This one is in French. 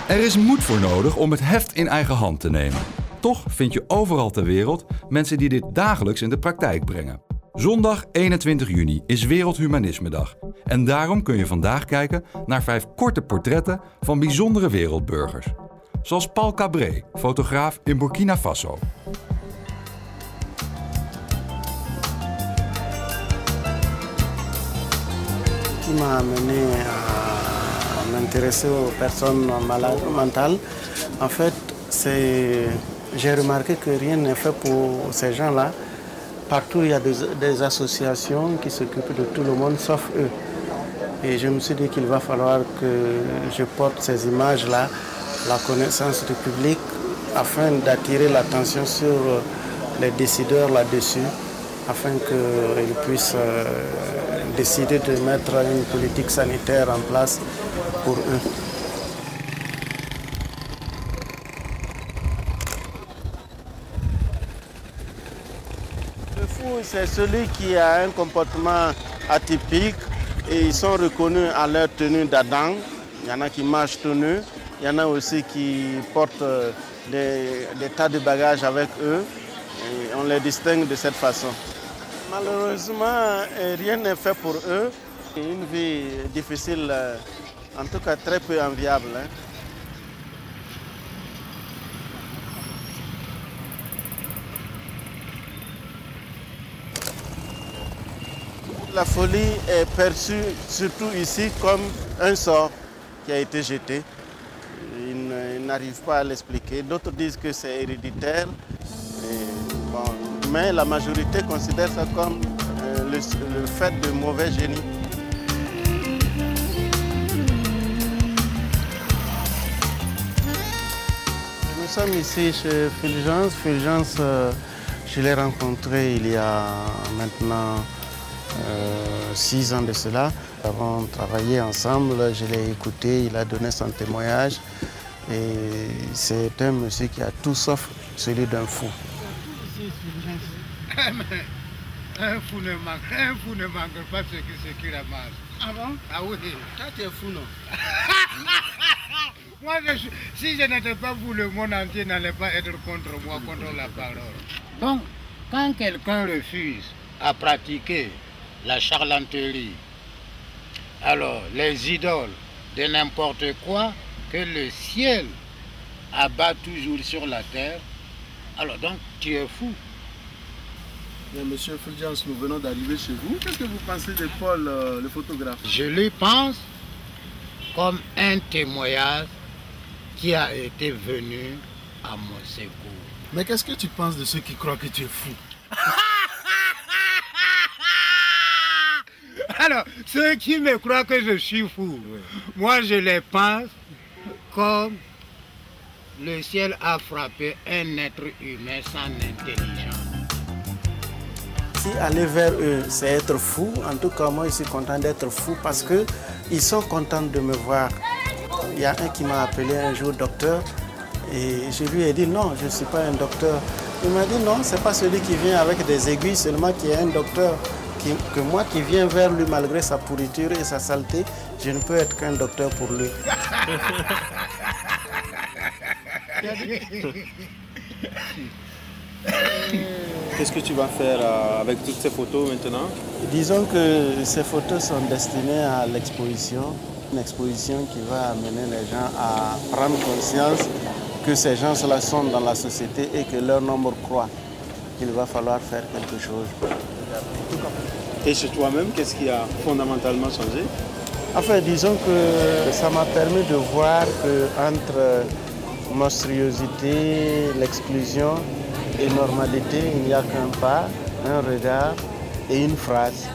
Er is moed voor nodig om het heft in eigen hand te nemen. Toch vind je overal ter wereld mensen die dit dagelijks in de praktijk brengen. Zondag 21 juni is Wereldhumanismedag. En daarom kun je vandaag kijken naar 5 korte portretten van bijzondere wereldburgers. Zoals Paul Cabré, fotograaf in Burkina Faso. Qui m'a amené à m'intéresser aux personnes malades mentales. En fait, j'ai remarqué que rien n'est fait pour ces gens-là. Partout, il y a des associations qui s'occupent de tout le monde, sauf eux. Et je me suis dit qu'il va falloir que je porte ces images-là, la connaissance du public, afin d'attirer l'attention sur les décideurs là-dessus, afin qu'ils puissent décider de mettre une politique sanitaire en place pour eux. Le fou, c'est celui qui a un comportement atypique et ils sont reconnus à leur tenue d'Adam. Il y en a qui marchent tout nus, il y en a aussi qui portent des tas de bagages avec eux et on les distingue de cette façon. Malheureusement, rien n'est fait pour eux. Une vie difficile, en tout cas très peu enviable. La folie est perçue, surtout ici, comme un sort qui a été jeté. Ils n'arrivent pas à l'expliquer. D'autres disent que c'est héréditaire. Mais la majorité considère ça comme le fait de mauvais génie. Nous sommes ici chez Fulgence. Fulgence, je l'ai rencontré il y a maintenant 6 ans de cela. Nous avons travaillé ensemble, je l'ai écouté, il a donné son témoignage. Et c'est un monsieur qui a tout sauf celui d'un fou. Un fou ne manque pas ce qu'il ramasse. Ah bon? Ah oui. Toi, tu es fou, non? Moi, si je n'étais pas fou, le monde entier n'allait pas être contre moi, contre la parole. Donc, quand quelqu'un refuse à pratiquer la charlatanerie, alors les idoles de n'importe quoi que le ciel abat toujours sur la terre, alors donc tu es fou. Bien, Monsieur Fulgence, nous venons d'arriver chez vous. Qu'est-ce que vous pensez de Paul, le photographe? Je lui pense comme un témoignage qui a été venu à mon secours. Mais qu'est-ce que tu penses de ceux qui croient que tu es fou? Alors, ceux qui me croient que je suis fou, oui, moi je les pense comme le ciel a frappé un être humain sans intelligence. Si aller vers eux, c'est être fou, en tout cas moi je suis content d'être fou parce qu'ils sont contents de me voir. Il y a un qui m'a appelé un jour docteur et je lui ai dit non, je ne suis pas un docteur. Il m'a dit non, ce n'est pas celui qui vient avec des aiguilles seulement qui est un docteur. Que moi qui viens vers lui malgré sa pourriture et sa saleté, je ne peux être qu'un docteur pour lui. Qu'est-ce que tu vas faire avec toutes ces photos maintenant? Disons que ces photos sont destinées à l'exposition. Une exposition qui va amener les gens à prendre conscience que ces gens-là sont dans la société et que leur nombre croît. Il va falloir faire quelque chose. Et chez toi-même, qu'est-ce qui a fondamentalement changé? Enfin, disons que ça m'a permis de voir qu'entre monstruosité, l'exclusion et normalité, il n'y a qu'un pas, un regard et une phrase.